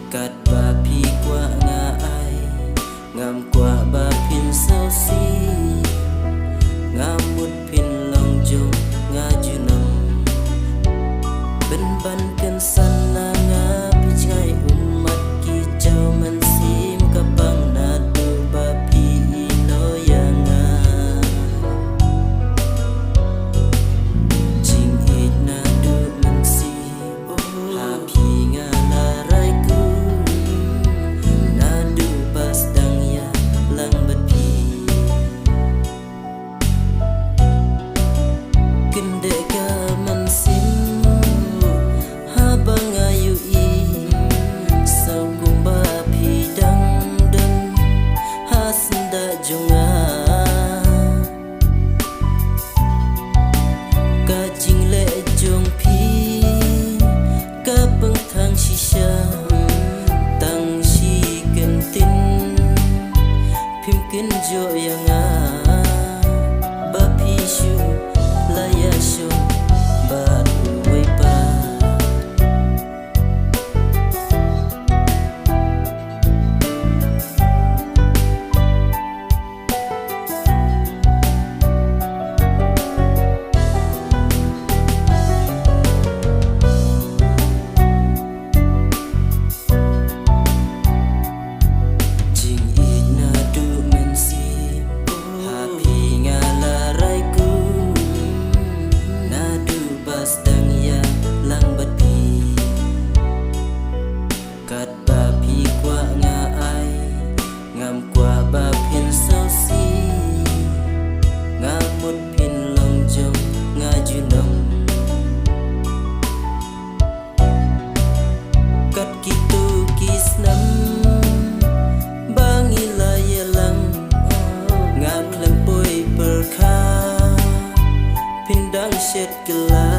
Kat bapi kwa nga ai ngam kwa ba pin sao si ngamut pin long jong nga junam ben ban kan sana nga pijai umat ki jau man sim kapang na du bapi ino yanga jing it na du man sim happy nga larai ku Kin jo yanga bapi shu laya shu ba we pa kat bapi kwa nga ai ngam kwa ba pin sao si ngamut pin long jong nga junam kat kitu kisnam bangi layalang ngam lempoi perkha pindang shet gelap